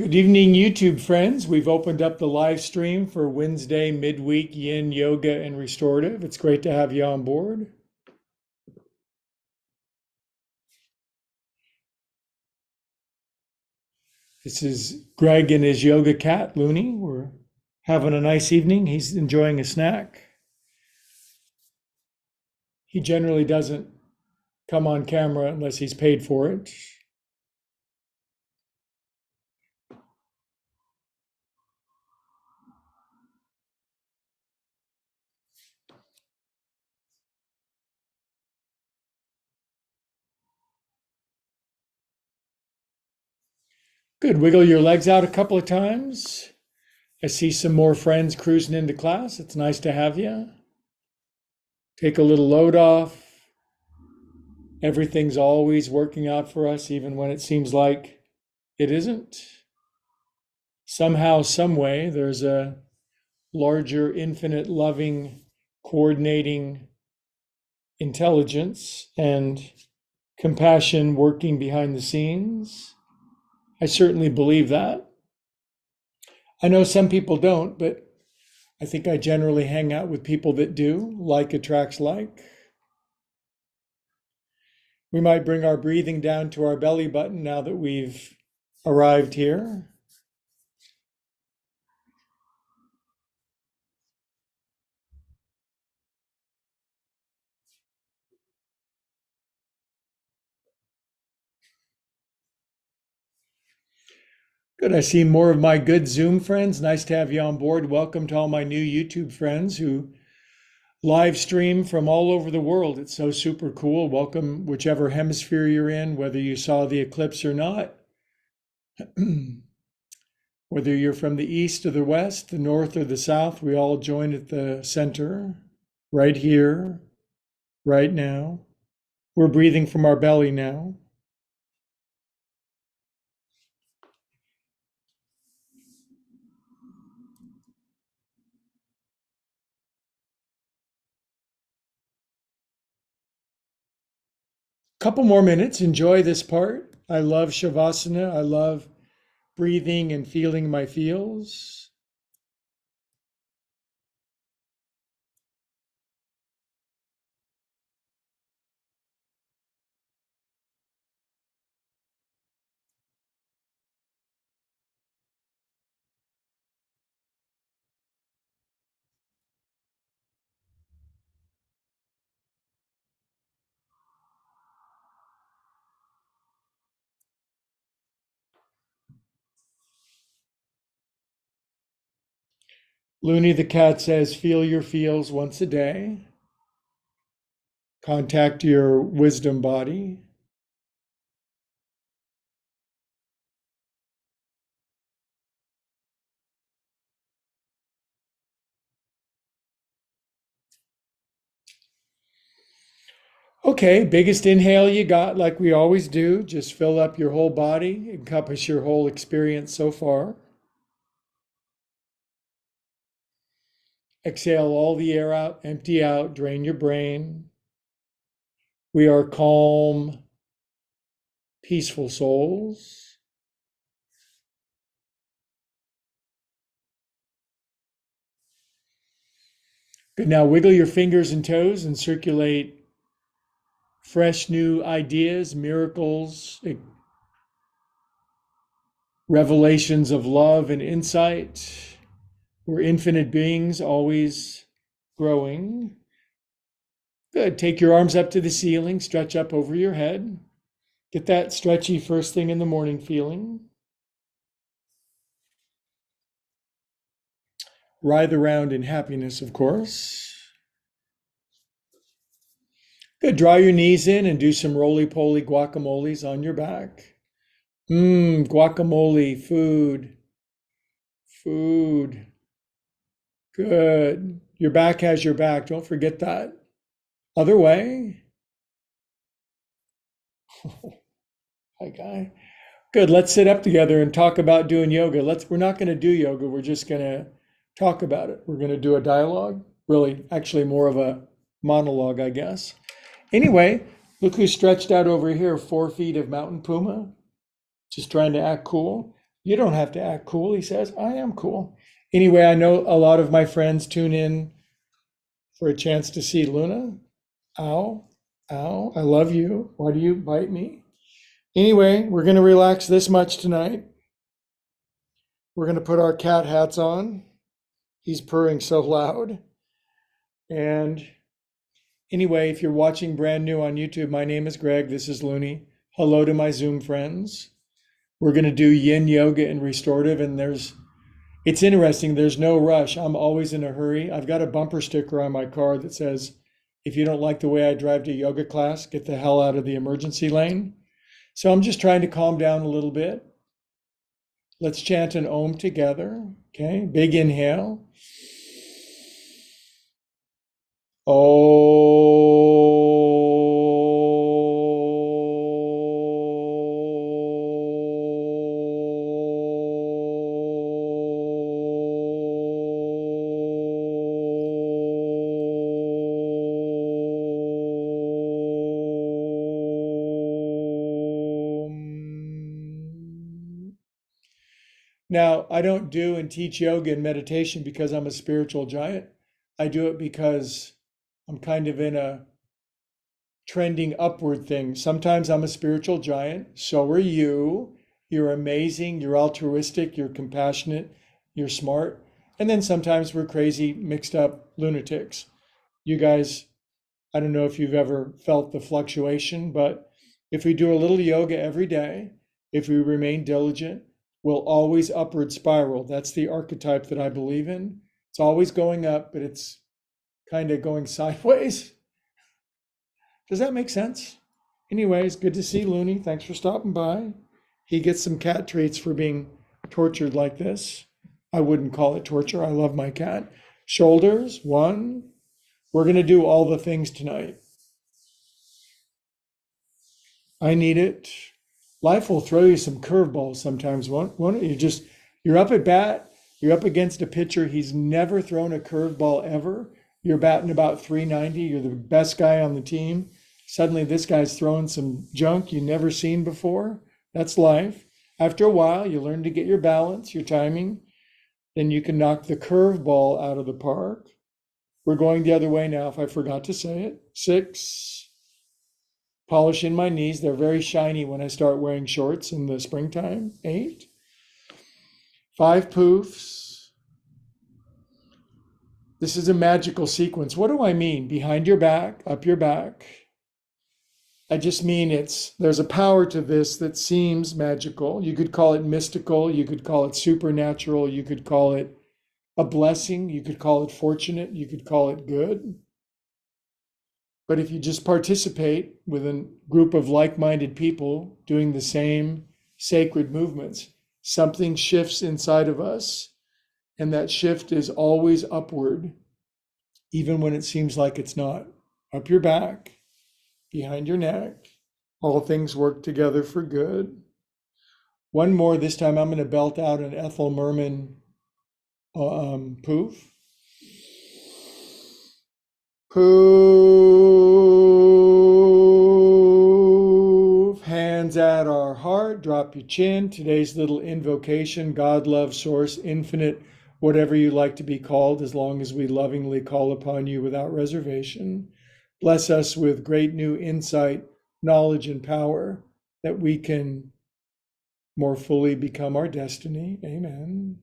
Good evening, YouTube friends. We've opened up the live stream for Wednesday midweek yin yoga and restorative. It's great to have you on board. This is Greg and his yoga cat, Looney. We're having a nice evening. He's enjoying a snack. He generally doesn't come on camera unless he's paid for it. Good. Wiggle your legs out a couple of times. I see some more friends cruising into class. It's nice to have you. Take a little load off. Everything's always working out for us, even when it seems like it isn't. Somehow, some way, there's a larger, infinite, loving, coordinating intelligence and compassion working behind the scenes. I certainly believe that. I know some people don't, but I think I generally hang out with people that do. Like attracts like. We might bring our breathing down to our belly button now that we've arrived here. Good. I see more of my good Zoom friends. Nice to have you on board. Welcome to all my new YouTube friends who live stream from all over the world. It's so super cool. Welcome, whichever hemisphere you're in, whether you saw the eclipse or not. Whether you're from the east or the west, the north or the south, we all join at the center, right here, right now. We're breathing from our belly now. Couple more minutes. Enjoy this part. I love Shavasana. I love breathing and feeling my feels. Looney the cat says, feel your feels once a day. Contact your wisdom body. Okay, biggest inhale you got, like we always do. Just fill up your whole body, encompass your whole experience so far. Exhale all the air out, empty out, drain your brain. We are calm, peaceful souls. Good. Now wiggle your fingers and toes and circulate fresh new ideas, miracles, revelations of love and insight. We're infinite beings, always growing. Good. Take your arms up to the ceiling, stretch up over your head. Get that stretchy first thing in the morning feeling. Writhe around in happiness, of course. Good. Draw your knees in and do some roly-poly guacamoles on your back. Guacamole, food. Food. Good. Your back has your back. Don't forget that. Other way. Hi, guy. Good. Let's sit up together and talk about doing yoga. We're not going to do yoga. We're just going to talk about it. We're going to do a dialogue. Really, actually more of a monologue, I guess. Anyway, look who's stretched out over here, 4 feet of mountain puma. Just trying to act cool. You don't have to act cool, he says. I am cool. Anyway, I know a lot of my friends tune in for a chance to see Luna. Ow, ow, I love you. Why do you bite me? Anyway, we're going to relax this much tonight. We're going to put our cat hats on. He's purring so loud. And anyway, if you're watching brand new on YouTube, my name is Greg. This is Looney. Hello to my Zoom friends. We're going to do yin yoga and restorative, and it's interesting. There's no rush. I'm always in a hurry. I've got a bumper sticker on my car that says, if you don't like the way I drive to yoga class, get the hell out of the emergency lane. So I'm just trying to calm down a little bit. Let's chant an Om together. Okay, big inhale. Now, I don't do and teach yoga and meditation because I'm a spiritual giant. I do it because I'm kind of in a trending upward thing. Sometimes I'm a spiritual giant. So are you. You're amazing. You're altruistic. You're compassionate. You're smart. And then sometimes we're crazy, mixed up lunatics. You guys, I don't know if you've ever felt the fluctuation, but if we do a little yoga every day, if we remain diligent, we'll always upward spiral. That's the archetype that I believe in. It's always going up, but it's kind of going sideways. Does that make sense? Anyways, good to see Looney. Thanks for stopping by. He gets some cat treats for being tortured like this. I wouldn't call it torture. I love my cat. Shoulders, one. We're going to do all the things tonight. I need it. Life will throw you some curveballs sometimes, won't it? You're up at bat, you're up against a pitcher. He's never thrown a curveball ever. You're batting about 390. You're the best guy on the team. Suddenly this guy's throwing some junk you never seen before. That's life. After a while, you learn to get your balance, your timing. Then you can knock the curveball out of the park. We're going the other way now, if I forgot to say it. 6. Polishing my knees. They're very shiny when I start wearing shorts in the springtime. 8. 5 poofs. This is a magical sequence. What do I mean? Behind your back, up your back. I just mean there's a power to this that seems magical. You could call it mystical. You could call it supernatural. You could call it a blessing. You could call it fortunate. You could call it good. But if you just participate with a group of like-minded people doing the same sacred movements, something shifts inside of us, and that shift is always upward, even when it seems like it's not. Up your back, behind your neck, all things work together for good. One more, this time I'm going to belt out an Ethel Merman poof. Poof. Hands at our heart. Drop your chin. Today's little invocation. God, love, source, infinite, whatever you like to be called, as long as we lovingly call upon you without reservation. Bless us with great new insight, knowledge, and power that we can more fully become our destiny. Amen.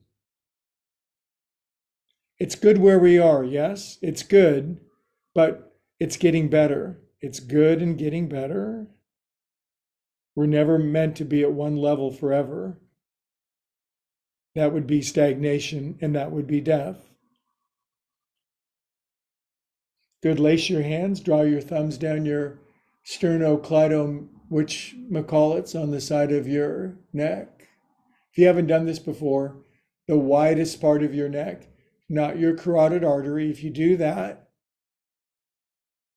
It's good where we are. Yes, it's good. But it's getting better. It's good and getting better. We're never meant to be at one level forever. That would be stagnation, and that would be death. Good. Lace your hands, draw your thumbs down your sternocleidomastoids on the side of your neck. If you haven't done this before, the widest part of your neck, not your carotid artery. If you do that,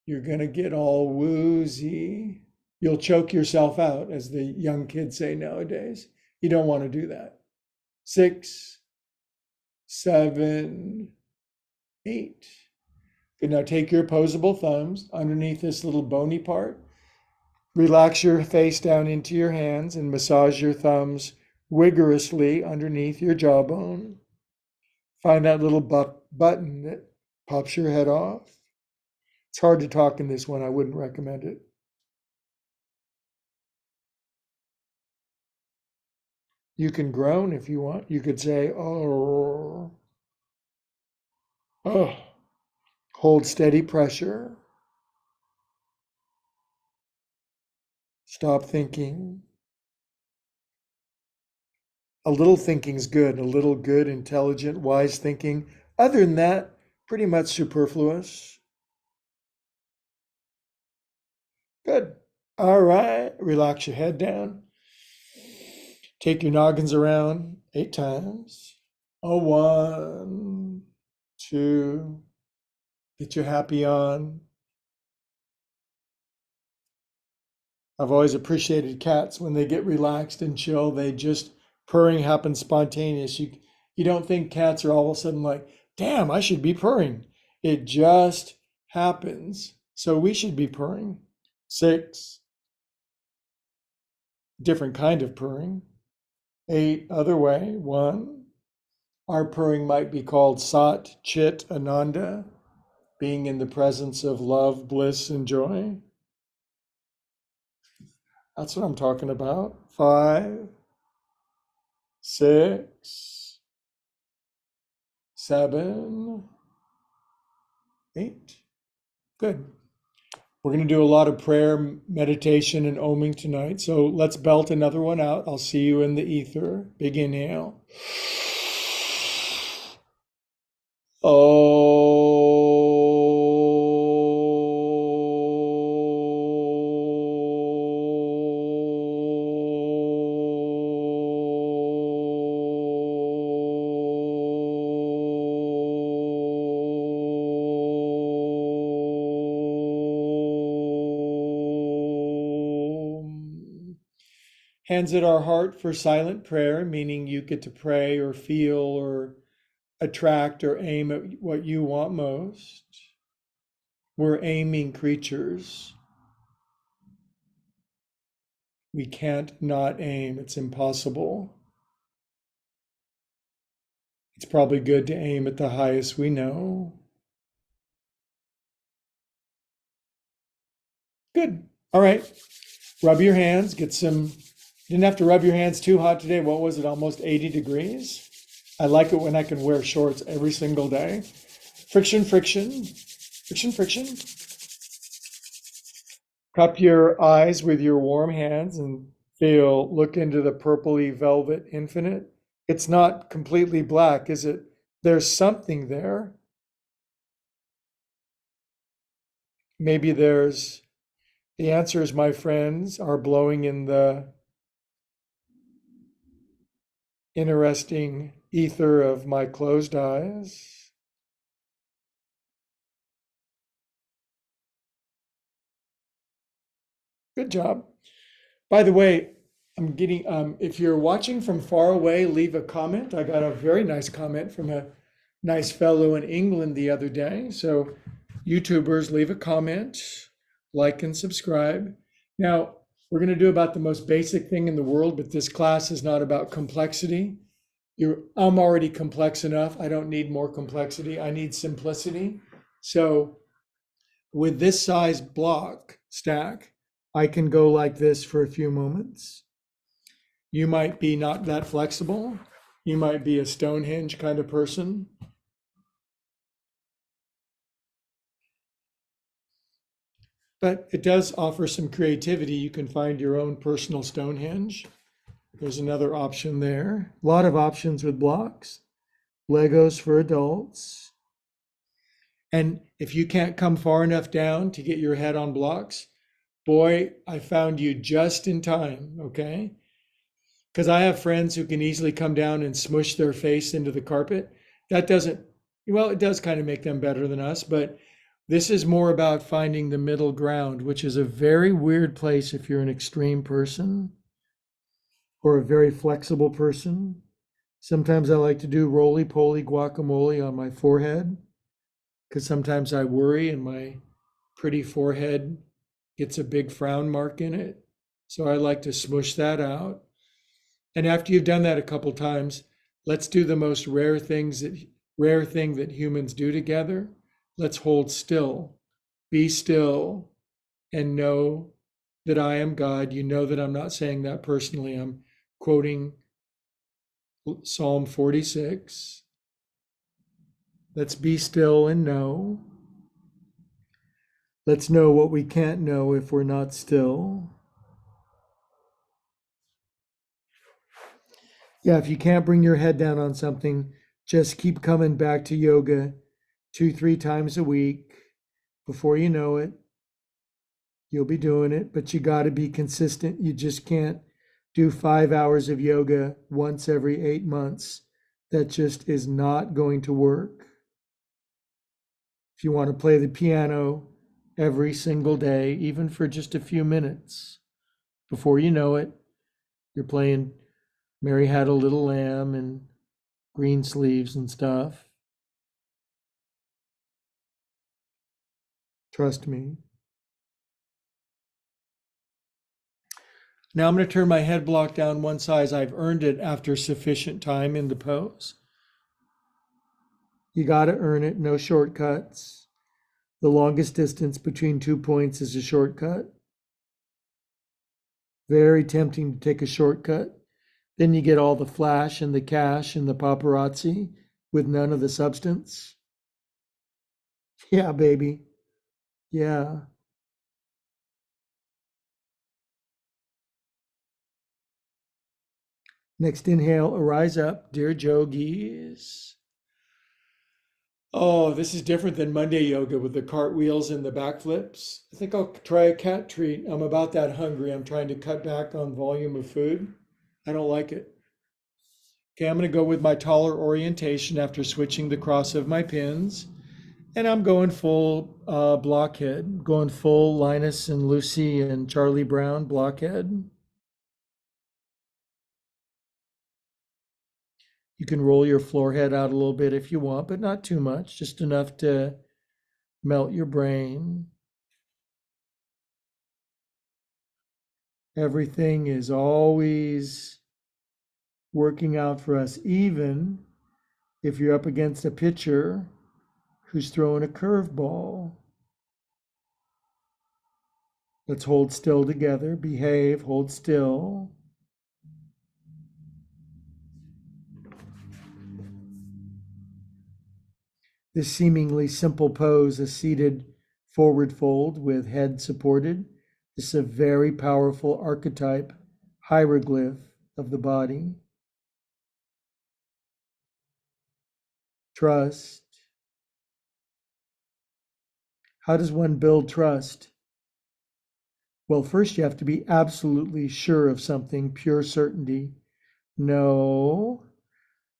you're going to get all woozy. You'll choke yourself out, as the young kids say nowadays. You don't want to do that. 6, 7, 8. Good. Now take your opposable thumbs underneath this little bony part. Relax your face down into your hands and massage your thumbs vigorously underneath your jawbone. Find that little button that pops your head off. It's hard to talk in this one. I wouldn't recommend it. You can groan if you want. You could say, oh, oh. Hold steady pressure. Stop thinking. A little thinking's good. A little good, intelligent, wise thinking. Other than that, pretty much superfluous. Good. All right. Relax your head down. Take your noggins around 8 times. A 1, 2. Get your happy on. I've always appreciated cats when they get relaxed and chill. They just purring happens spontaneous. You don't think cats are all of a sudden like, damn, I should be purring. It just happens. So we should be purring. 6, different kind of purring. 8, other way. 1, our purring might be called Sat Chit Ananda, being in the presence of love, bliss, and joy. That's what I'm talking about. 5, 6, 7, 8. Good. We're going to do a lot of prayer, meditation, and oming tonight. So let's belt another one out. I'll see you in the ether. Big inhale. Hands at our heart for silent prayer, meaning you get to pray or feel or attract or aim at what you want most. We're aiming creatures. We can't not aim. It's impossible. It's probably good to aim at the highest we know. Good. All right. Rub your hands. Get some. Didn't have to rub your hands too hot today. What was it? Almost 80 degrees. I like it when I can wear shorts every single day. Friction, friction, friction, friction. Cup your eyes with your warm hands and look into the purpley velvet infinite. It's not completely black, is it? There's something there. Maybe the answers, my friends, are blowing in the interesting ether of my closed eyes. Good job. By the way, I'm getting, if you're watching from far away, leave a comment. I got a very nice comment from a nice fellow in England the other day. So YouTubers, leave a comment, like and subscribe. Now, we're going to do about the most basic thing in the world, but this class is not about complexity. I'm already complex enough. I don't need more complexity. I need simplicity. So with this size block stack, I can go like this for a few moments. You might be not that flexible. You might be a Stonehenge kind of person. But it does offer some creativity. You can find your own personal Stonehenge. There's another option there. A lot of options with blocks. Legos for adults. And if you can't come far enough down to get your head on blocks, boy, I found you just in time, okay? Because I have friends who can easily come down and smush their face into the carpet. That doesn't, well, it does kind of make them better than us, but this is more about finding the middle ground, which is a very weird place if you're an extreme person or a very flexible person. Sometimes I like to do roly-poly guacamole on my forehead because sometimes I worry and my pretty forehead gets a big frown mark in it. So I like to smush that out. And after you've done that a couple times, let's do the most rare thing that humans do together. Let's hold still. Be still and know that I am God. You know that I'm not saying that personally. I'm quoting Psalm 46. Let's be still and know. Let's know what we can't know if we're not still. Yeah, if you can't bring your head down on something, just keep coming back to yoga 2-3 times a week. Before you know it, you'll be doing it, but you got to be consistent. You just can't do 5 hours of yoga once every 8 months. That just is not going to work. If you want to play the piano every single day, even for just a few minutes, before you know it, you're playing Mary Had a Little Lamb and Green Sleeves and stuff. Trust me. Now I'm going to turn my head block down one side. I've earned it after sufficient time in the pose. You got to earn it, no shortcuts. The longest distance between 2 points is a shortcut. Very tempting to take a shortcut. Then you get all the flash and the cash and the paparazzi with none of the substance. Yeah, baby. Yeah. Next inhale, arise up, dear yogis. Oh, this is different than Monday yoga with the cartwheels and the backflips. I think I'll try a cat treat. I'm about that hungry. I'm trying to cut back on volume of food. I don't like it. Okay, I'm going to go with my taller orientation after switching the cross of my pins. And I'm going full blockhead, going full Linus and Lucy and Charlie Brown blockhead. You can roll your floor head out a little bit if you want, but not too much, just enough to melt your brain. Everything is always working out for us, even if you're up against a pitcher who's throwing a curveball. Let's hold still together, behave, hold still. This seemingly simple pose, a seated forward fold with head supported, is a very powerful archetype, hieroglyph of the body. Trust. How does one build trust? Well, first you have to be absolutely sure of something, pure certainty. No,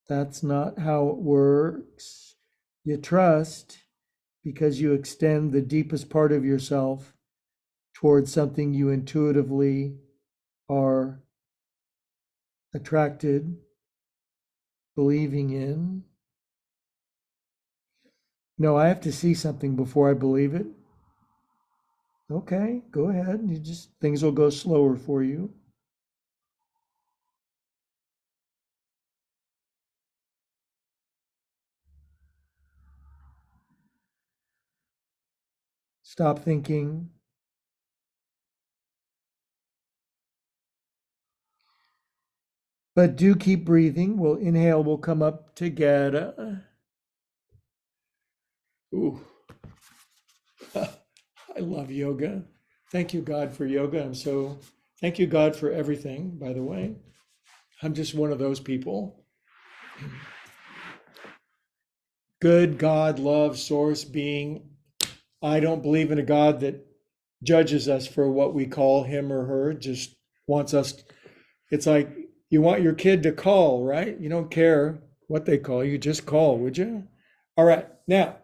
that's not how it works. You trust because you extend the deepest part of yourself towards something you intuitively are attracted, believing in. No, I have to see something before I believe it. Okay, go ahead. Things will go slower for you. Stop thinking. But do keep breathing. We'll inhale, we'll come up together. Ooh, I love yoga. Thank you, God, for yoga. Thank you, God, for everything, by the way. I'm just one of those people. Good God, love, source, being. I don't believe in a God that judges us for what we call him or her, just wants us. It's like you want your kid to call, right? You don't care what they call you, just call, would you? All right, now,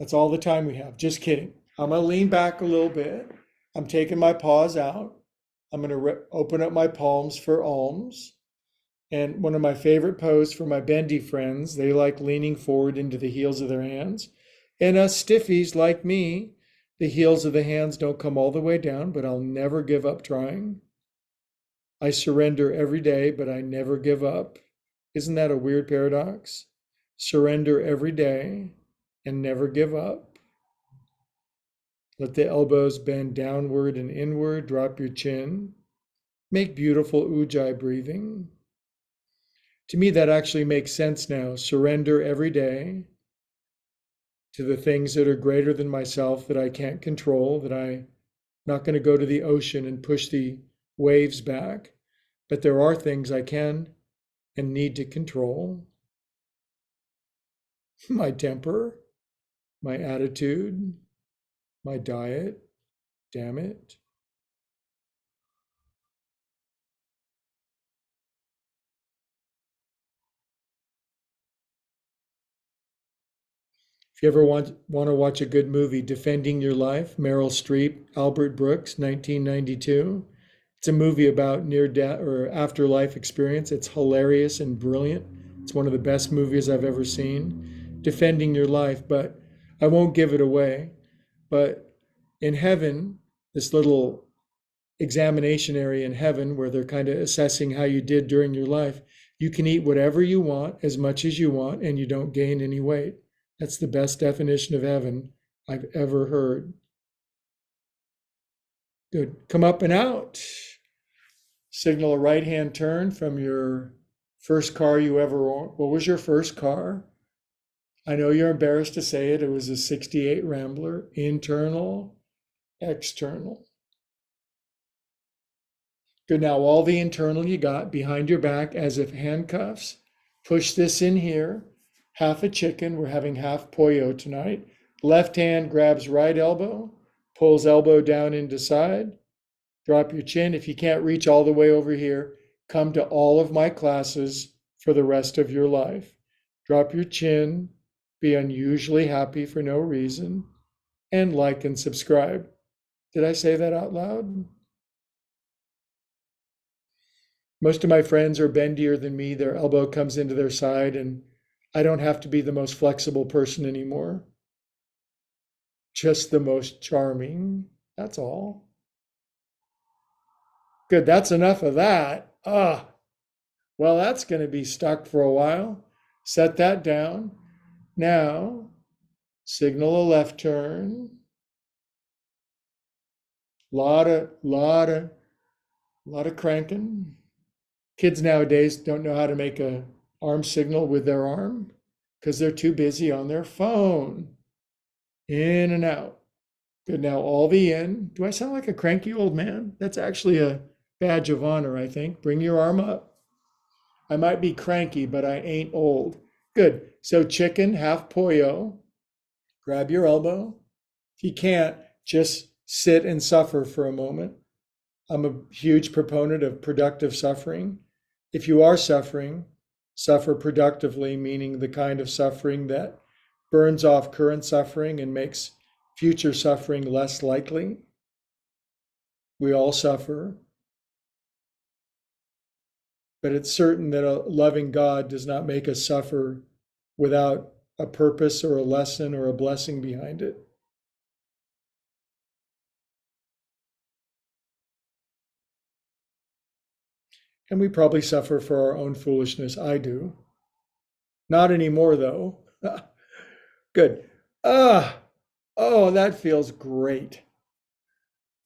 that's all the time we have. Just kidding. I'm going to lean back a little bit. I'm taking my paws out. I'm going to open up my palms for alms. And one of my favorite poses for my bendy friends, they like leaning forward into the heels of their hands. And us stiffies like me, the heels of the hands don't come all the way down, but I'll never give up trying. I surrender every day, but I never give up. Isn't that a weird paradox? Surrender every day and never give up. Let the elbows bend downward and inward. Drop your chin. Make beautiful ujjayi breathing. To me, that actually makes sense now. Surrender every day to the things that are greater than myself that I can't control, that I'm not going to go to the ocean and push the waves back. But there are things I can and need to control. My temper, my attitude, my diet, damn it. If you ever want to watch a good movie, Defending Your Life, Meryl Streep, Albert Brooks, 1992. It's a movie about near death or afterlife experience. It's hilarious and brilliant. It's one of the best movies I've ever seen. Defending Your Life, but I won't give it away. But in heaven, this little examination area in heaven where they're kind of assessing how you did during your life, you can eat whatever you want, as much as you want, and you don't gain any weight. That's the best definition of heaven I've ever heard. Good. Come up and out. Signal a right-hand turn from your first car you ever owned. What was your first car? I know you're embarrassed to say it. It was a 68 Rambler, internal, external. Good. Now all the internal you got behind your back as if handcuffs. Push this in here. Half a chicken. We're having half pollo tonight. Left hand grabs right elbow, pulls elbow down into side. Drop your chin. If you can't reach all the way over here, come to all of my classes for the rest of your life. Drop your chin. Be unusually happy for no reason. And like and subscribe. Did I say that out loud? Most of my friends are bendier than me. Their elbow comes into their side, and I don't have to be the most flexible person anymore. Just the most charming. That's all. Good. That's enough of that. Well, that's going to be stuck for a while. Set that down. Now, signal a left turn. Lot of cranking. Kids nowadays don't know how to make a arm signal with their arm because they're too busy on their phone. In and out. Good. Now all the in. Do I sound like a cranky old man? That's actually a badge of honor, I think. Bring your arm up. I might be cranky, but I ain't old. Good. So chicken, half pollo. Grab your elbow. If you can't, just sit and suffer for a moment. I'm a huge proponent of productive suffering. If you are suffering, suffer productively, meaning the kind of suffering that burns off current suffering and makes future suffering less likely. We all suffer. But it's certain that a loving God does not make us suffer without a purpose or a lesson or a blessing behind it. And we probably suffer for our own foolishness. I do. Not anymore, though. Good. Oh, that feels great.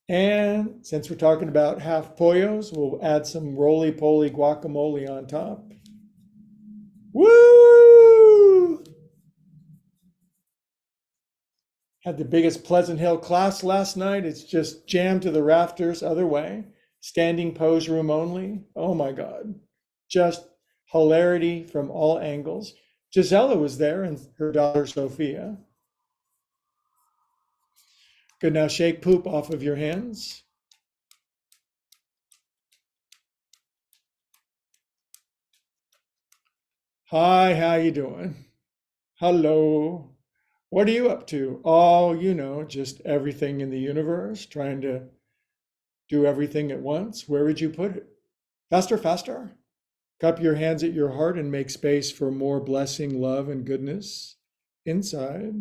And since we're talking about half pollos, we'll add some roly-poly guacamole on top. Woo! Had the biggest Pleasant Hill class last night. It's just jammed to the rafters, other way. Standing pose room only. Oh my God. Just hilarity from all angles. Gisela was there and her daughter Sophia. Good, now shake poop off of your hands. Hi, how you doing? Hello. What are you up to? Oh, just everything in the universe, trying to do everything at once. Where would you put it? Faster, faster. Cup your hands at your heart and make space for more blessing, love, and goodness inside.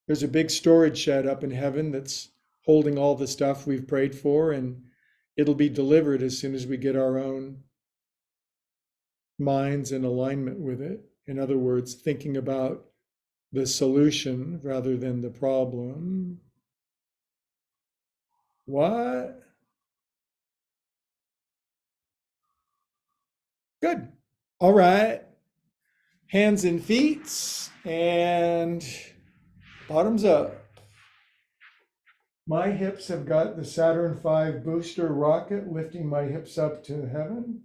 There's a big storage shed up in heaven that's holding all the stuff we've prayed for, and It'll be delivered as soon as we get our own minds in alignment with it. In other words, thinking about the solution rather than the problem. What? Good. All right. Hands and feet and bottoms up. My hips have got the Saturn V booster rocket lifting my hips up to heaven.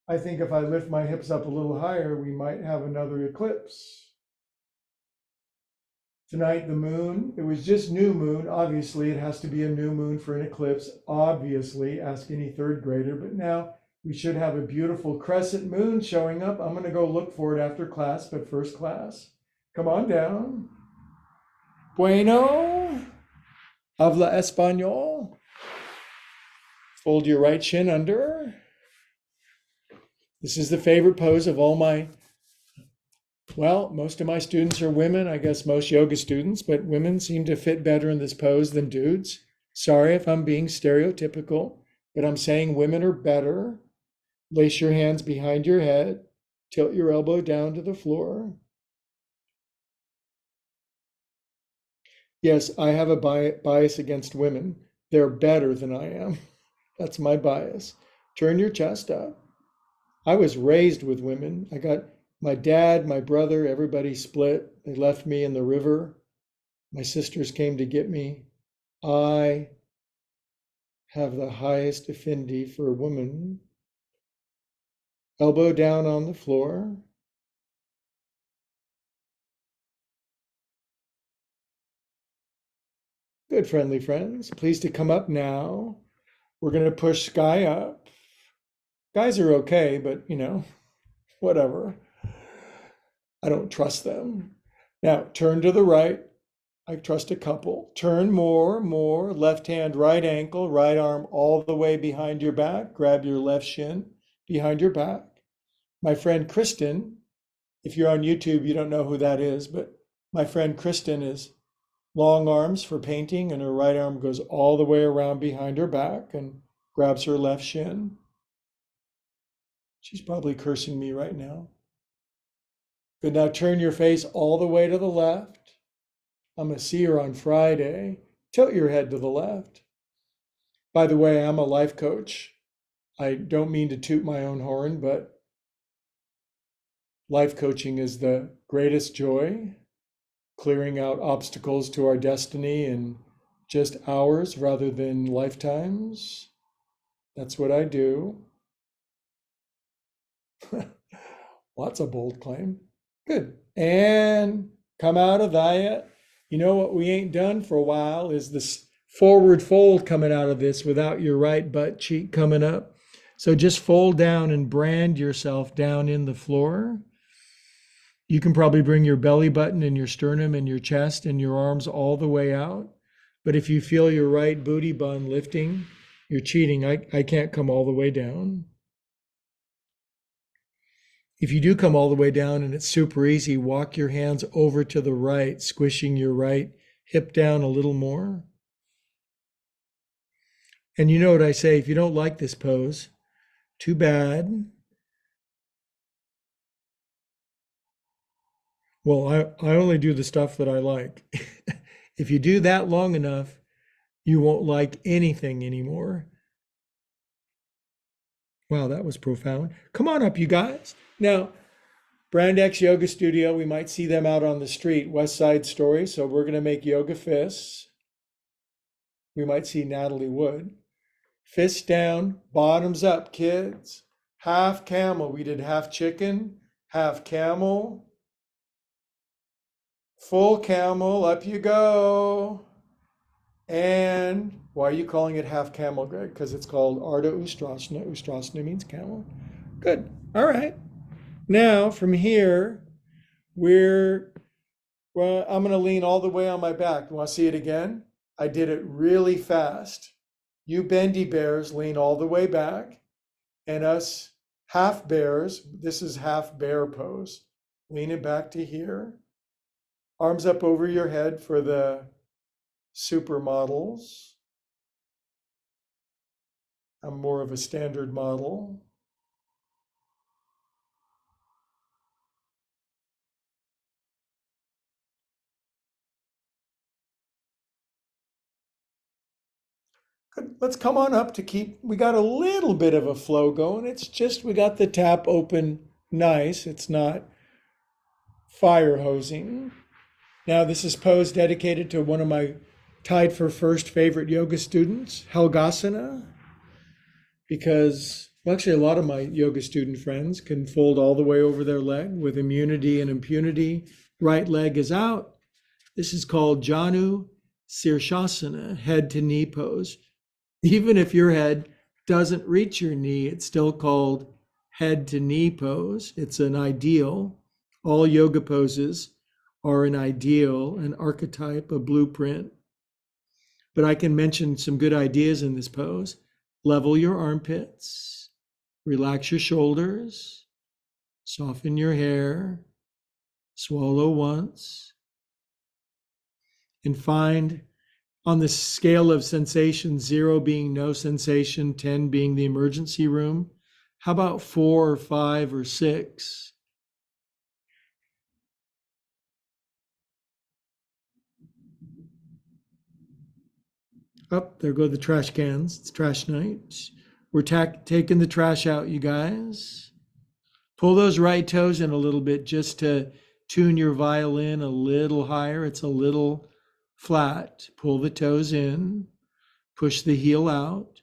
I think if I lift my hips up a little higher, we might have another eclipse. Tonight, the moon, it was just new moon. Obviously, it has to be a new moon for an eclipse. Obviously, ask any third grader. But now we should have a beautiful crescent moon showing up. I'm going to go look for it after class, but first class. Come on down. Bueno. Habla español. Fold your right shin under. This is the favorite pose of all my, well, most of my students are women. I guess most yoga students, but women seem to fit better in this pose than dudes. Sorry if I'm being stereotypical, but I'm saying women are better. Lace your hands behind your head. Tilt your elbow down to the floor. Yes, I have a bias against women. They're better than I am. That's my bias. Turn your chest up. I was raised with women. I got my dad, my brother, everybody split. They left me in the river. My sisters came to get me. I have the highest affinity for a woman. Elbow down on the floor. Good, friendly friends. Please to come up now. We're going to push Sky up. Guys are okay, but whatever. I don't trust them. Now turn to the right. I trust a couple. Turn more. Left hand, right ankle, right arm all the way behind your back. Grab your left shin behind your back. My friend Kristen, if you're on YouTube, you don't know who that is, but my friend Kristen is long arms for painting, and her right arm goes all the way around behind her back and grabs her left shin. She's probably cursing me right now. Good, now turn your face all the way to the left. I'm going to see her on Friday. Tilt your head to the left. By the way, I'm a life coach. I don't mean to toot my own horn, but life coaching is the greatest joy. Clearing out obstacles to our destiny in just hours rather than lifetimes. That's what I do. Lots of bold claim. Good. And come out of that. You know what we ain't done for a while is this forward fold coming out of this without your right butt cheek coming up. So just fold down and brand yourself down in the floor. You can probably bring your belly button and your sternum and your chest and your arms all the way out. But if you feel your right booty bun lifting, you're cheating. I can't come all the way down. If you do come all the way down and it's super easy, walk your hands over to the right, squishing your right hip down a little more. And you know what I say, if you don't like this pose, too bad. Well, I only do the stuff that I like. If you do that long enough, you won't like anything anymore. Wow, that was profound. Come on up, you guys. Now, Brand X Yoga Studio, we might see them out on the street, West Side Story. So we're going to make yoga fists. We might see Natalie Wood. Fists down, bottoms up, kids. Half camel. We did half chicken, half camel. Full camel, up you go. And why are you calling it half camel, Greg? Because it's called Ardha Ustrasana. Ustrasana means camel. Good. All right. Now from here, I'm going to lean all the way on my back. Want to see it again? I did it really fast. You bendy bears lean all the way back. And us half bears, this is half bear pose. Lean it back to here. Arms up over your head for the supermodels. I'm more of a standard model. Good. Let's come on up to keep, we got a little bit of a flow going. It's just, we got the tap open nice. It's not fire hosing. Now, this is pose dedicated to one of my tied for first favorite yoga students, Helgasana, because well, actually a lot of my yoga student friends can fold all the way over their leg with immunity and impunity. Right leg is out. This is called Janu Sirshasana, head to knee pose. Even if your head doesn't reach your knee, it's still called head to knee pose. It's an ideal. All yoga poses are an ideal, an archetype, a blueprint. But I can mention some good ideas in this pose. Level your armpits, relax your shoulders, soften your hair, swallow once, and find on the scale of sensation, 0 being no sensation, 10 being the emergency room, how about 4 or 5 or 6? Up, there go the trash cans. It's trash night. We're taking the trash out, you guys. Pull those right toes in a little bit just to tune your violin a little higher. It's a little flat. Pull the toes in. Push the heel out.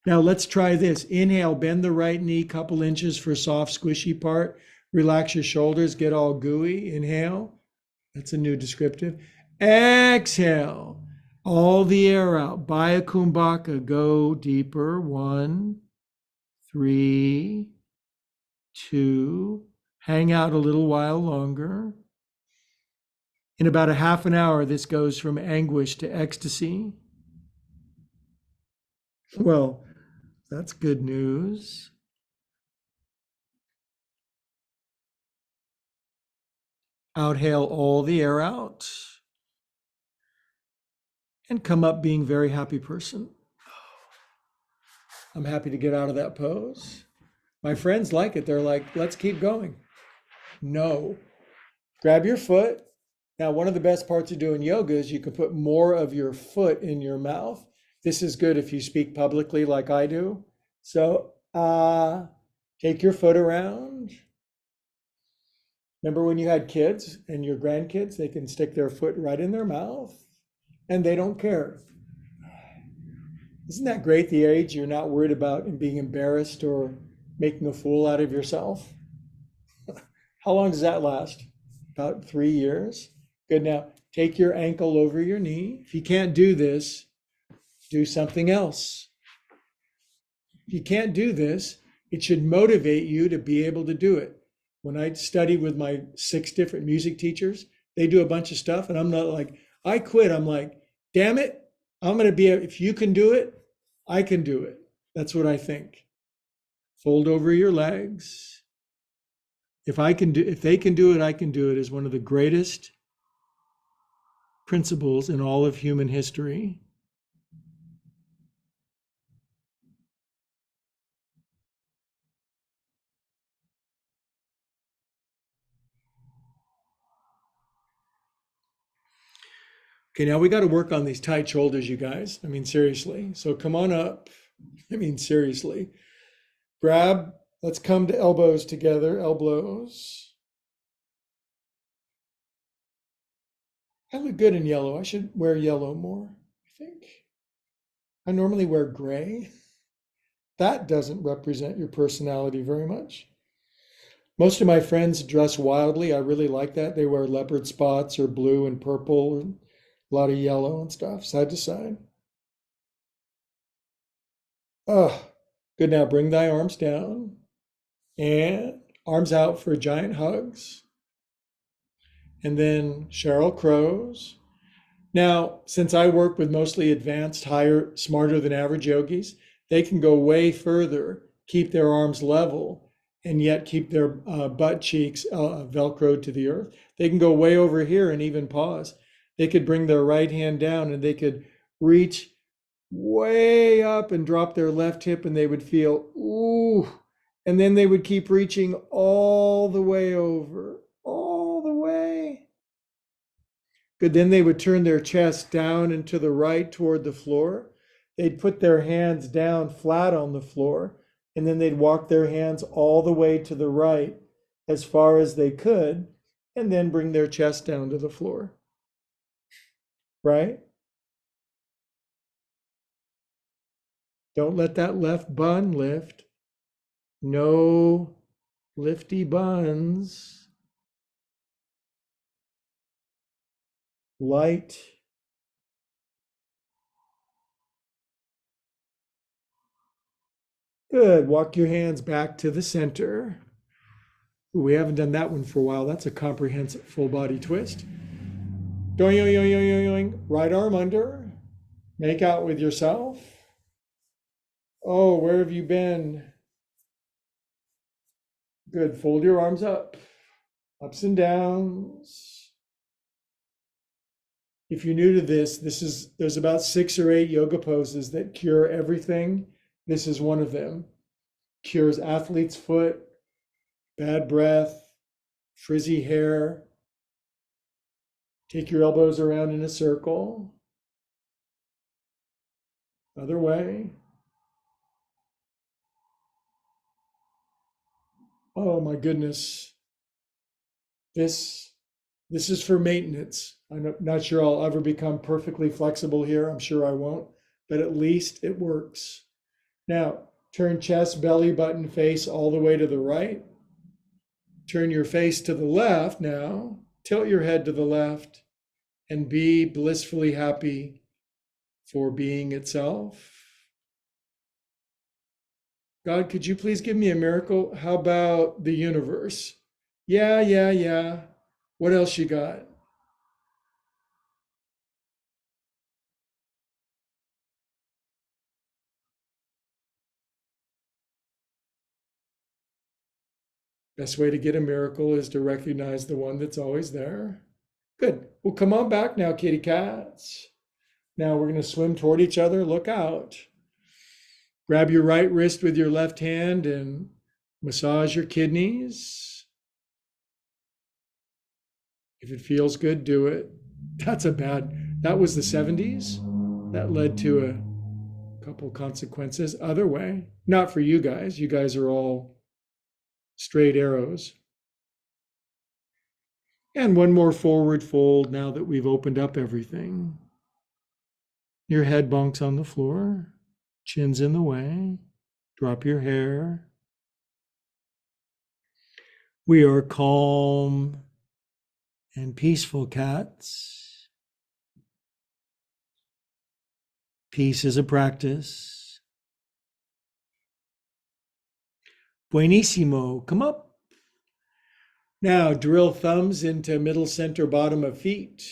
Now let's try this. Inhale, bend the right knee, couple inches for soft, squishy part. Relax your shoulders, get all gooey. Inhale. That's a new descriptive. Exhale. All the air out. Baya Kumbhaka. Go deeper. 1, 3, 2. Hang out a little while longer. In about a half an hour, this goes from anguish to ecstasy. Well, that's good news. Outhale all the air out. And come up being a very happy person. I'm happy to get out of that pose. My friends like it. They're like, let's keep going. No. Grab your foot. Now, one of the best parts of doing yoga is you can put more of your foot in your mouth. This is good if you speak publicly like I do. So, take your foot around. Remember when you had kids and your grandkids, they can stick their foot right in their mouth and they don't care. Isn't that great, the age you're not worried about being embarrassed or making a fool out of yourself? How long does that last? About 3 years. Good. Now take your ankle over your knee. If you can't do this, do something else. If you can't do this, it should motivate you to be able to do it. When I study with my 6 different music teachers, they do a bunch of stuff and I'm not like, I quit. I'm like, damn it, I'm going to be, if you can do it, I can do it. That's what I think. Fold over your legs. If they can do it, I can do it is one of the greatest principles in all of human history. Okay, now we got to work on these tight shoulders, you guys. I mean, seriously. So come on up. I mean, seriously. Grab, let's come to elbows together, elbows. I look good in yellow. I should wear yellow more, I think. I normally wear gray. That doesn't represent your personality very much. Most of my friends dress wildly. I really like that. They wear leopard spots or blue and purple and a lot of yellow and stuff, side to side. Oh, good. Now bring thy arms down and arms out for giant hugs. And then Sheryl Crow's. Now, since I work with mostly advanced, higher, smarter than average yogis, they can go way further, keep their arms level, and yet keep their butt cheeks velcroed to the earth. They can go way over here and even pause. They could bring their right hand down and they could reach way up and drop their left hip, and they would feel, ooh. And then they would keep reaching all the way over, all the way. Good. Then they would turn their chest down and to the right toward the floor. They'd put their hands down flat on the floor, and then they'd walk their hands all the way to the right as far as they could, and then bring their chest down to the floor. Right? Don't let that left bun lift. No lifty buns. Light. Good. Walk your hands back to the center. Ooh, we haven't done that one for a while. That's a comprehensive full body twist. Doing, doing, doing, doing, doing. Right arm under. Make out with yourself. Oh, where have you been? Good. Fold your arms up. Ups and downs. If you're new to this, there's about 6 or 8 yoga poses that cure everything. This is one of them. Cures athlete's foot, bad breath, frizzy hair. Take your elbows around in a circle. Other way. Oh my goodness. This is for maintenance. I'm not sure I'll ever become perfectly flexible here. I'm sure I won't, but at least it works. Now, turn chest, belly button, face all the way to the right. Turn your face to the left now. Tilt your head to the left and be blissfully happy for being itself. God, could you please give me a miracle? How about the universe? Yeah. What else you got? Best way to get a miracle is to recognize the one that's always there. Good. Well, come on back now, kitty cats. Now we're going to swim toward each other. Look out. Grab your right wrist with your left hand and massage your kidneys. If it feels good, do it. That was the 70s. That led to a couple consequences. Other way, not for you guys. You guys are all straight arrows. And one more forward fold now that we've opened up everything. Your head bonks on the floor, chin's in the way, drop your hair. We are calm and peaceful cats. Peace is a practice. Buenissimo, come up. Now drill thumbs into middle, center, bottom of feet.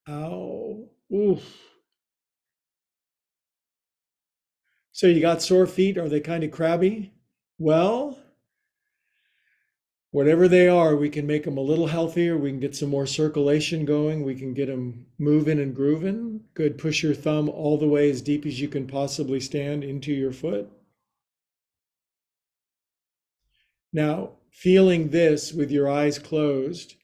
Ow, oof. So you got sore feet, are they kind of crabby? Well, whatever they are, we can make them a little healthier. We can get some more circulation going. We can get them moving and grooving. Good, push your thumb all the way as deep as you can possibly stand into your foot. Now, feeling this with your eyes closed,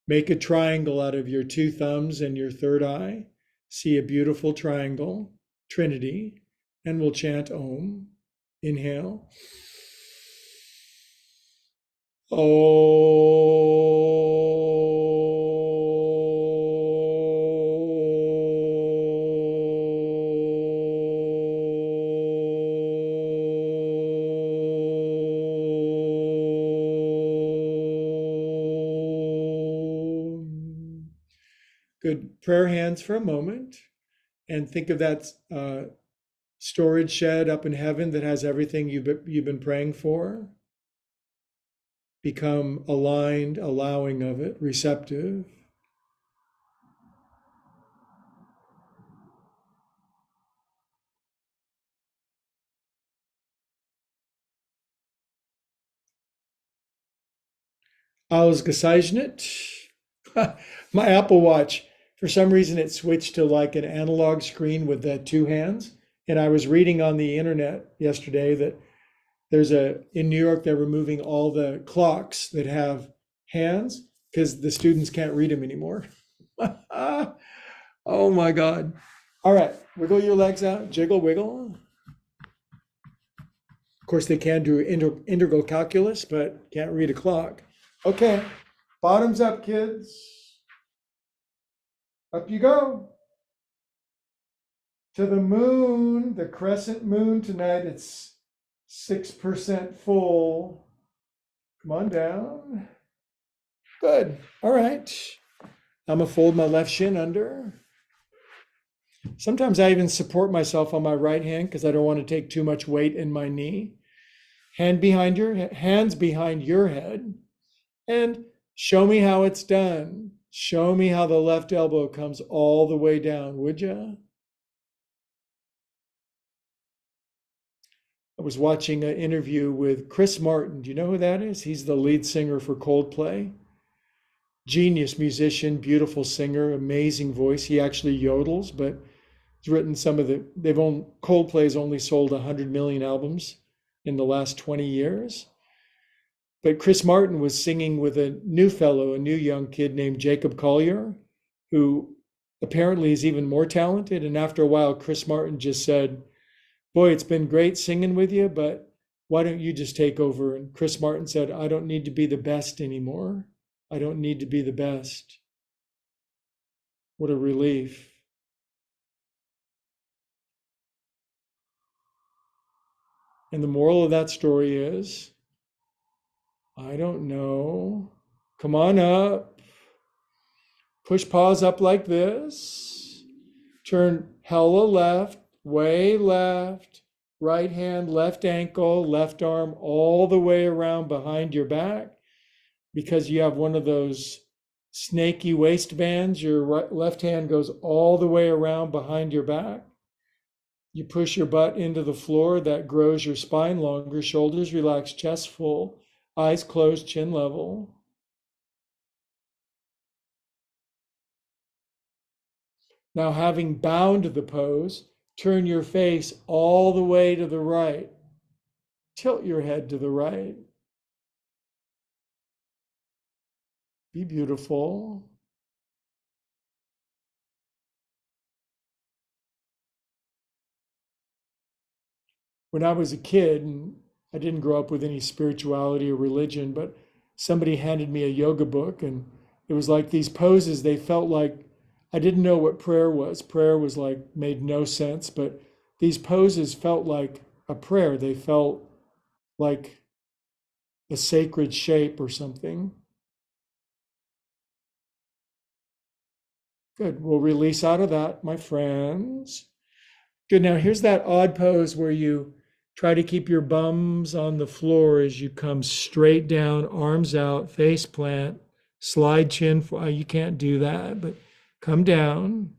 make a triangle out of your 2 thumbs and your third eye. See a beautiful triangle, Trinity, and we'll chant Om. Inhale. Good. Prayer hands for a moment and think of that storage shed up in heaven that has everything you've been praying for. Become aligned, allowing of it, receptive. Ausgezeichnet. My Apple Watch, for some reason it switched to like an analog screen with the 2 hands. And I was reading on the internet yesterday that in New York, they're removing all the clocks that have hands because the students can't read them anymore. Oh my God. All right, wiggle your legs out, jiggle, wiggle. Of course, they can do integral calculus, but can't read a clock. Okay, bottoms up, kids. Up you go. To the moon, the crescent moon tonight. It's 6% full. Come on down. Good. All right. I'm going to fold my left shin under. Sometimes I even support myself on my right hand because I don't want to take too much weight in my knee. Hands behind your head. And show me how it's done. Show me how the left elbow comes all the way down, would you? I was watching an interview with Chris Martin. Do you know who that is? He's the lead singer for Coldplay. Genius musician, beautiful singer, amazing voice. He actually yodels, but he's written Coldplay's only sold 100 million albums in the last 20 years. But Chris Martin was singing with a new young kid named Jacob Collier, who apparently is even more talented. And after a while, Chris Martin just said, "Boy, it's been great singing with you, but why don't you just take over?" And Chris Martin said, "I don't need to be the best anymore. I don't need to be the best." What a relief. And the moral of that story is, I don't know. Come on up. Push paws up like this. Turn hella left, way left. Right hand, left ankle, left arm, all the way around behind your back. Because you have one of those snaky waistbands, your left hand goes all the way around behind your back. You push your butt into the floor, that grows your spine longer, shoulders relaxed, chest full, eyes closed, chin level. Now, having bound the pose, turn your face all the way to the right. Tilt your head to the right. Be beautiful. When I was a kid, and I didn't grow up with any spirituality or religion, but somebody handed me a yoga book, and it was like these poses, they felt like I didn't know what prayer was. Prayer was like made no sense, but these poses felt like a prayer. They felt like a sacred shape or something. Good. We'll release out of that, my friends. Good. Now, here's that odd pose where you try to keep your bums on the floor as you come straight down, arms out, face plant, slide chin. You can't do that, but come down.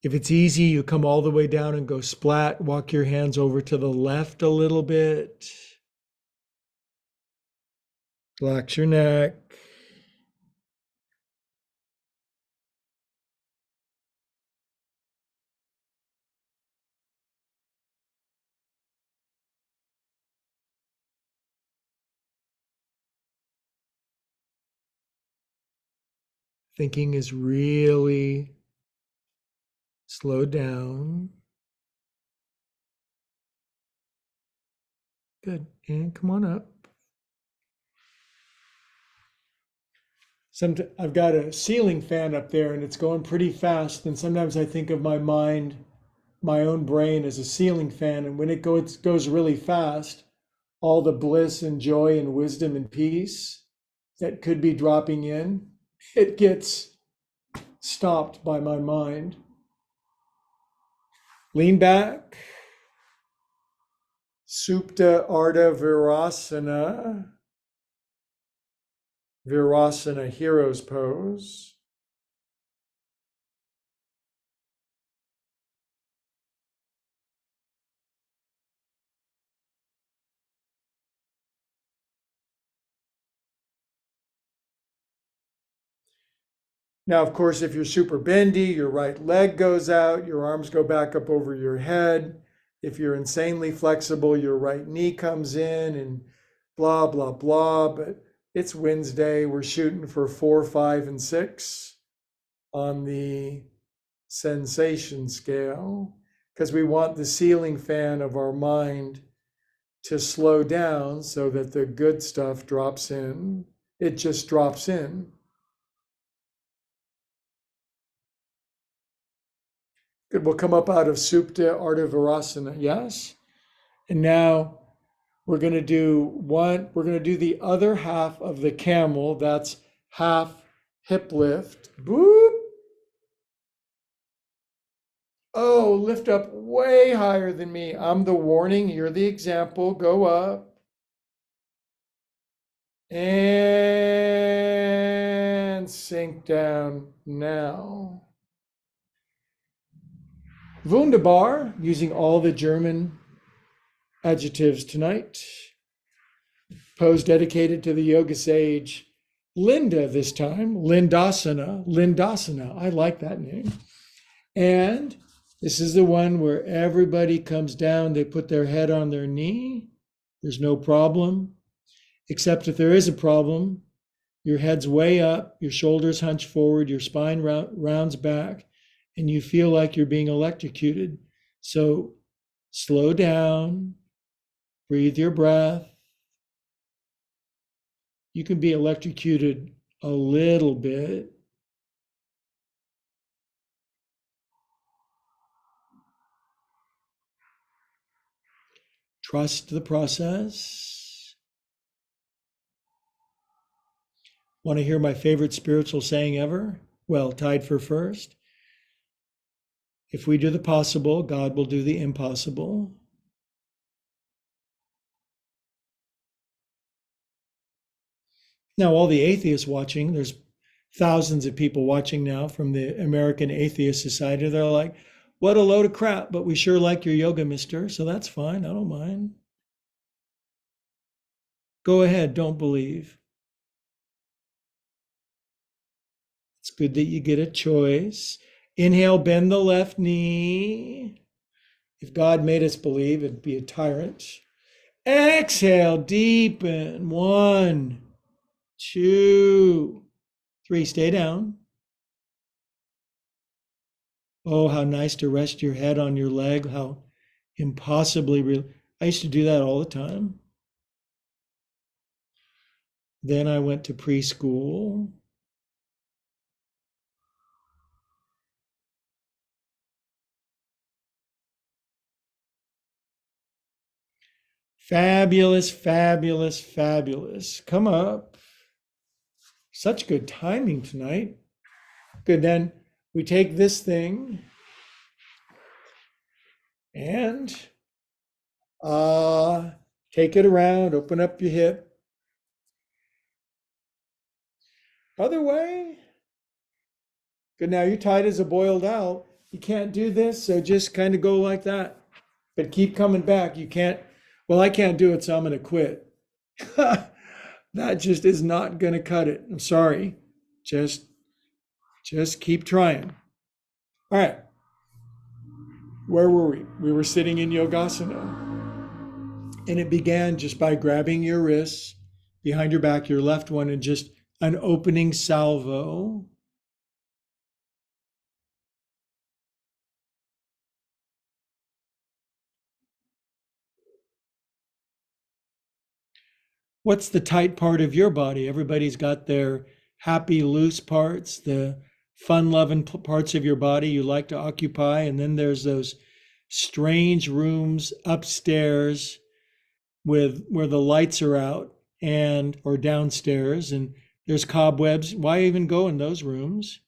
If it's easy, you come all the way down and go splat. Walk your hands over to the left a little bit. Relax your neck. Thinking is really slowed down. Good. And come on up. I've got a ceiling fan up there and it's going pretty fast. And sometimes I think of my mind, my own brain as a ceiling fan. And when it goes really fast, all the bliss and joy and wisdom and peace that could be dropping in, it gets stopped by my mind. Lean back. Supta Ardha Virasana. Virasana Hero's Pose. Now, of course, if you're super bendy, your right leg goes out, your arms go back up over your head. If you're insanely flexible, your right knee comes in and blah, blah, blah. But it's Wednesday. We're shooting for 4, 5, and 6 on the sensation scale because we want the ceiling fan of our mind to slow down so that the good stuff drops in. It just drops in. Good. We'll come up out of Supta Ardha Virasana. Yes. And now we're going to do the other half of the camel. That's half hip lift. Boop. Oh, lift up way higher than me. I'm the warning. You're the example. Go up. And sink down now. Wunderbar, using all the German adjectives tonight. Pose dedicated to the yoga sage Linda this time. Lindasana. Lindasana. I like that name. And this is the one where everybody comes down. They put their head on their knee. There's no problem. Except if there is a problem, your head's way up, your shoulders hunch forward, your spine rounds back, and you feel like you're being electrocuted. So slow down, breathe your breath. You can be electrocuted a little bit. Trust the process. Want to hear my favorite spiritual saying ever? Well, tied for first. If we do the possible, God will do the impossible. Now, all the atheists watching, there's thousands of people watching now from the American Atheist Society. They're like, what a load of crap, but we sure like your yoga, mister. So that's fine. I don't mind. Go ahead. Don't believe. It's good that you get a choice. Inhale, bend the left knee. If God made us believe, it'd be a tyrant. Exhale, deepen. 1, 2, 3. Stay down. Oh, how nice to rest your head on your leg. How impossibly real. I used to do that all the time. Then I went to preschool. Fabulous, fabulous, fabulous. Come up. Such good timing tonight. Good. Then we take this thing and take it around, open up your hip. Other way. Good. Now you're tight as a boiled owl. You can't do this, so just kind of go like that. But keep coming back. You can't, well, I can't do it, so I'm going to quit. That just is not going to cut it. I'm sorry. Just keep trying. All right. Where were we? We were sitting in Yogasana. And it began just by grabbing your wrists behind your back, your left one, and just an opening salvo. What's the tight part of your body? Everybody's got their happy, loose parts, the fun-loving parts of your body you like to occupy. And then there's those strange rooms upstairs with where the lights are out and or downstairs and there's cobwebs. Why even go in those rooms?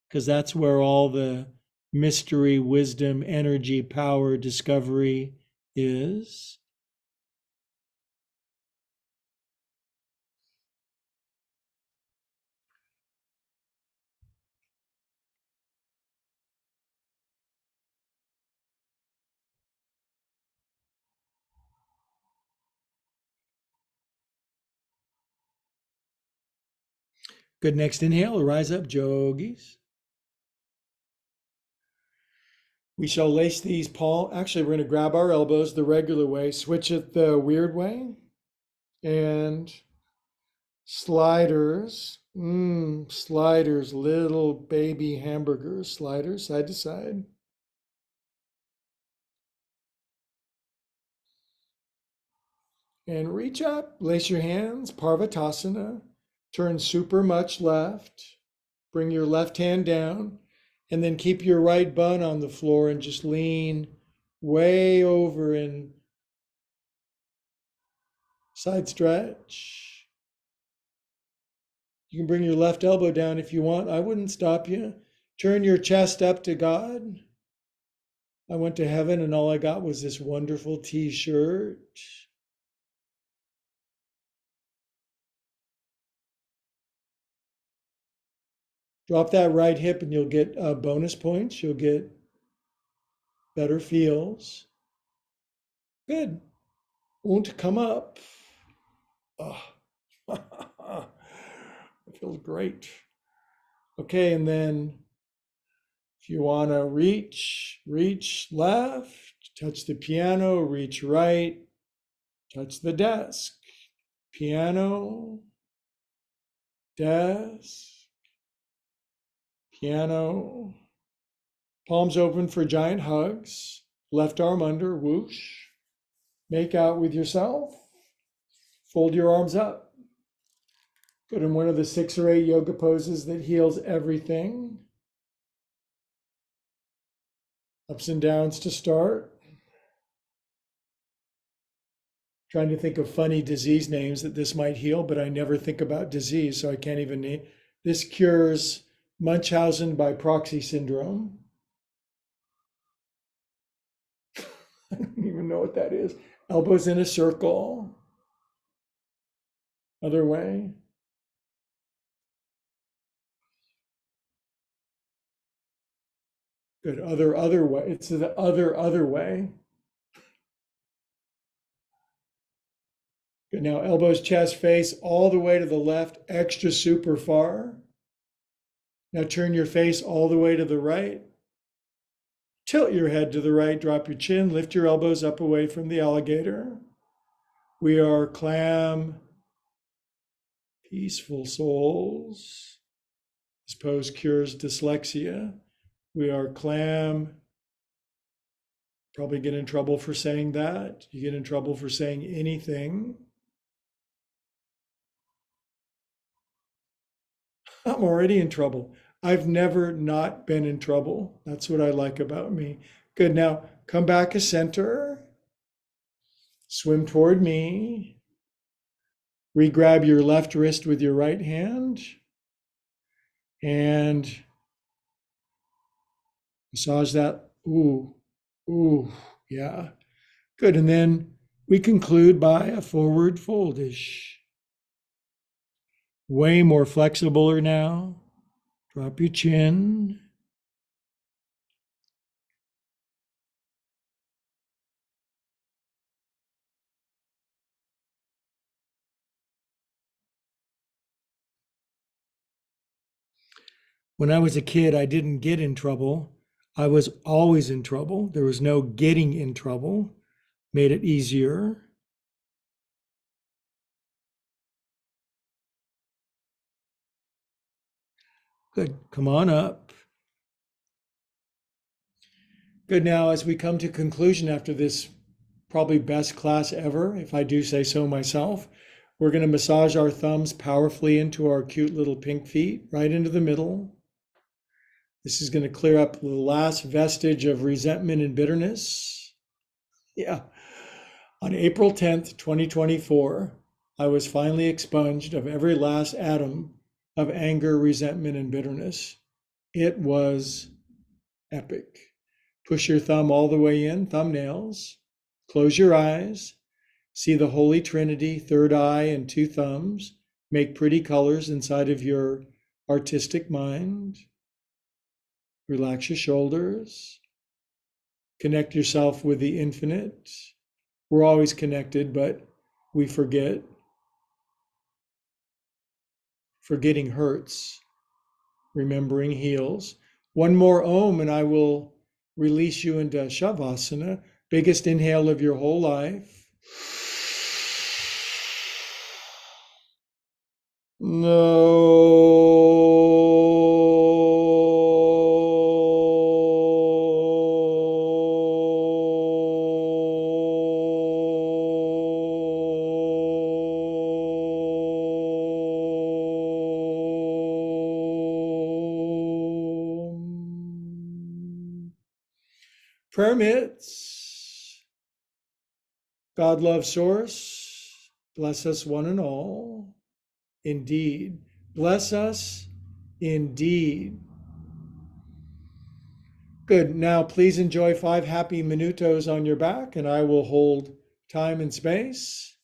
Because that's where all the mystery, wisdom, energy, power, discovery is. Good. Next inhale, rise up, yogis. We shall lace these palms. Actually, we're going to grab our elbows the regular way, switch it the weird way, and sliders. Sliders, little baby hamburgers, sliders, side to side. And reach up, lace your hands, Parvatasana. Turn super much left. Bring your left hand down, and then keep your right bun on the floor and just lean way over in side stretch. You can bring your left elbow down if you want. I wouldn't stop you. Turn your chest up to God. I went to heaven and all I got was this wonderful t-shirt. Drop that right hip and you'll get bonus points. You'll get better feels. Good. Won't come up. Oh. It feels great. Okay, and then if you want to reach left, touch the piano, reach right, touch the desk. Piano, desk, piano. Palms open for giant hugs. Left arm under, whoosh. Make out with yourself. Fold your arms up. Good. In one of the 6 or 8 yoga poses that heals everything. Ups and downs to start. Trying to think of funny disease names that this might heal, but I never think about disease, so I can't even name. This cures Munchausen by proxy syndrome. I don't even know what that is. Elbows in a circle. Other way. Good. Other way. It's the other way. Good. Now elbows, chest, face, all the way to the left, extra super far. Now turn your face all the way to the right. Tilt your head to the right, drop your chin, lift your elbows up away from the alligator. We are clam, peaceful souls. This pose cures dyslexia. We are clam. Probably get in trouble for saying that. You get in trouble for saying anything. I'm already in trouble. I've never not been in trouble. That's what I like about me. Good. Now come back a center. Swim toward me. Re-grab your left wrist with your right hand. And massage that. Ooh, yeah. Good. And then we conclude by a forward foldish. Way more flexible now. Drop your chin. When I was a kid, I didn't get in trouble. I was always in trouble. There was no getting in trouble. Made it easier. Good. Come on up. Good. Now, as we come to conclusion after this probably best class ever, if I do say so myself, we're going to massage our thumbs powerfully into our cute little pink feet, right into the middle. This is going to clear up the last vestige of resentment and bitterness. Yeah. On April 10th, 2024, I was finally expunged of every last atom of anger, resentment, and bitterness. It was epic. Push your thumb all the way in, thumbnails. Close your eyes. See the Holy Trinity, third eye and 2 thumbs. Make pretty colors inside of your artistic mind. Relax your shoulders. Connect yourself with the infinite. We're always connected, but we forget. Forgetting hurts, remembering heals. One more Om, and I will release you into Shavasana, biggest inhale of your whole life. Prayer mitts. God love source, bless us one and all. Indeed, bless us indeed. Good. Now, please enjoy 5 happy minutos on your back, and I will hold time and space.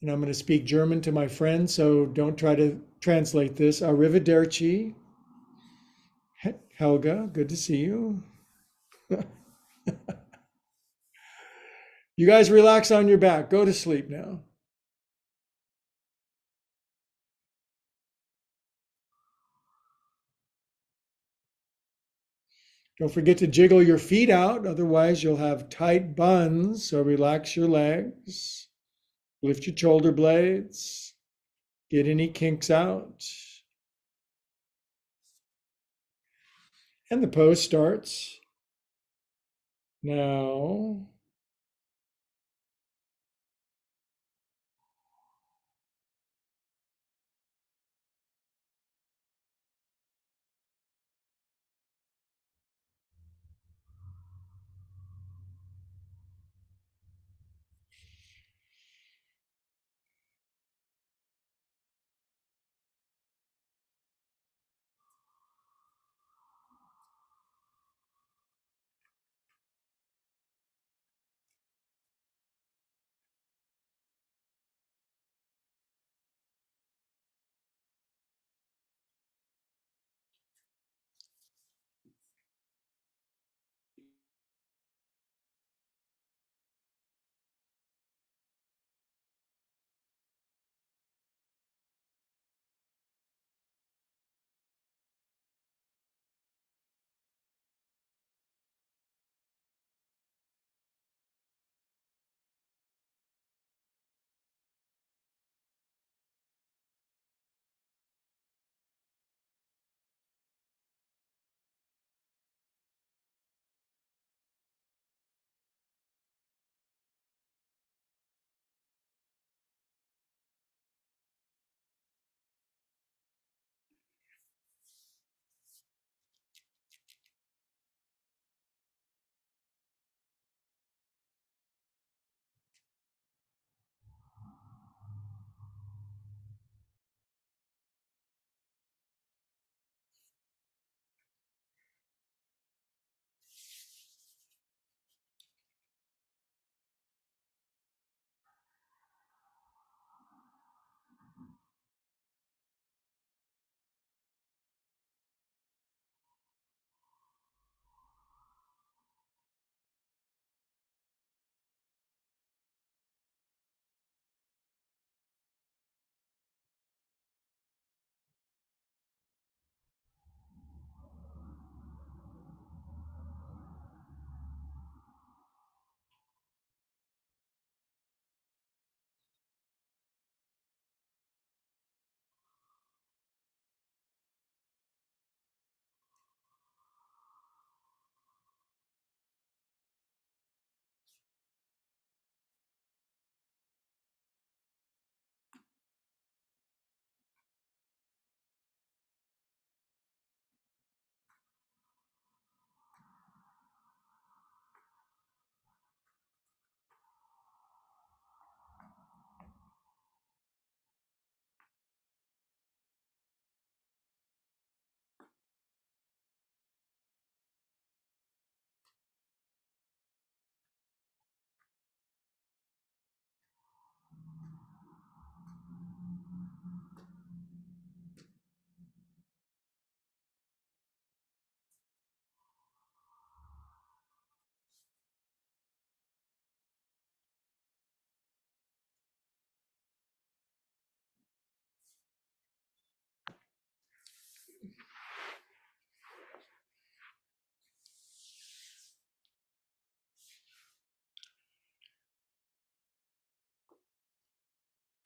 And I'm going to speak German to my friends, so don't try to translate this. Arrivederci. Helga, good to see you. You guys relax on your back. Go to sleep now. Don't forget to jiggle your feet out, otherwise, you'll have tight buns. So relax your legs, lift your shoulder blades, get any kinks out. And the pose starts now.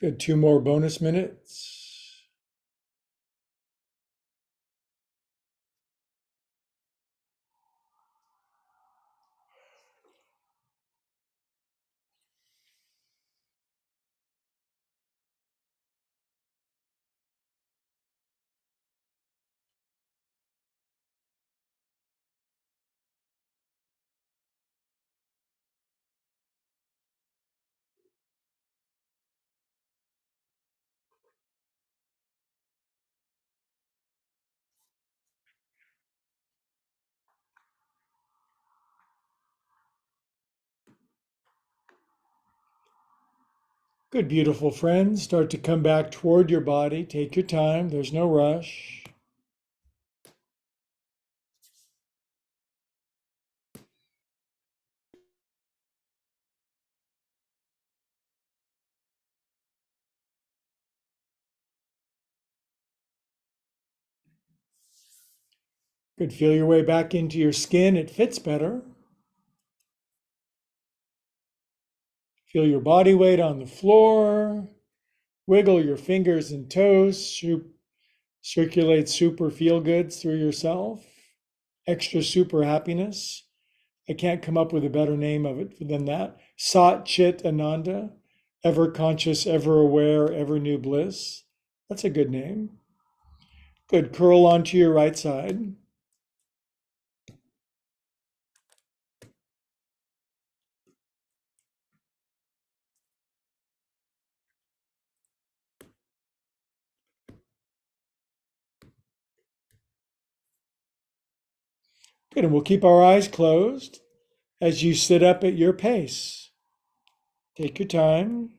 Good. 2 more bonus minutes. Good, beautiful friends. Start to come back toward your body. Take your time. There's no rush. Good. Feel your way back into your skin. It fits better. Feel your body weight on the floor. Wiggle your fingers and toes. Circulate super feel goods through yourself. Extra super happiness. I can't come up with a better name of it than that. Sat Chit Ananda. Ever conscious, ever aware, ever new bliss. That's a good name. Good. Curl onto your right side. Good. And we'll keep our eyes closed as you sit up at your pace. Take your time.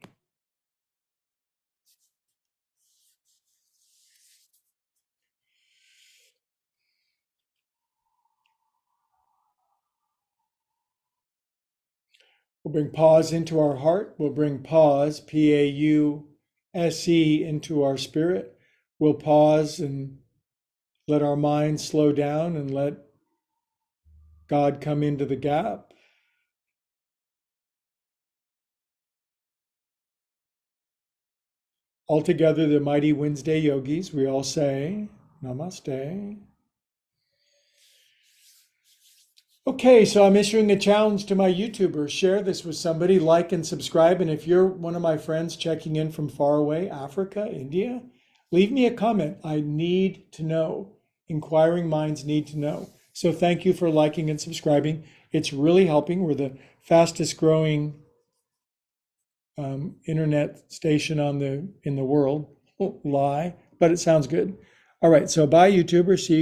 We'll bring pause into our heart. We'll bring pause, P-A-U-S-E, into our spirit. We'll pause and let our mind slow down and let God come into the gap. Altogether, the mighty Wednesday yogis, we all say, Namaste. Okay, so I'm issuing a challenge to my YouTubers. Share this with somebody, like and subscribe. And if you're one of my friends checking in from far away, Africa, India, leave me a comment. I need to know. Inquiring minds need to know. So thank you for liking and subscribing. It's really helping. We're the fastest growing internet station in the world. Lie, but it sounds good. All right, so bye, YouTubers. See you guys.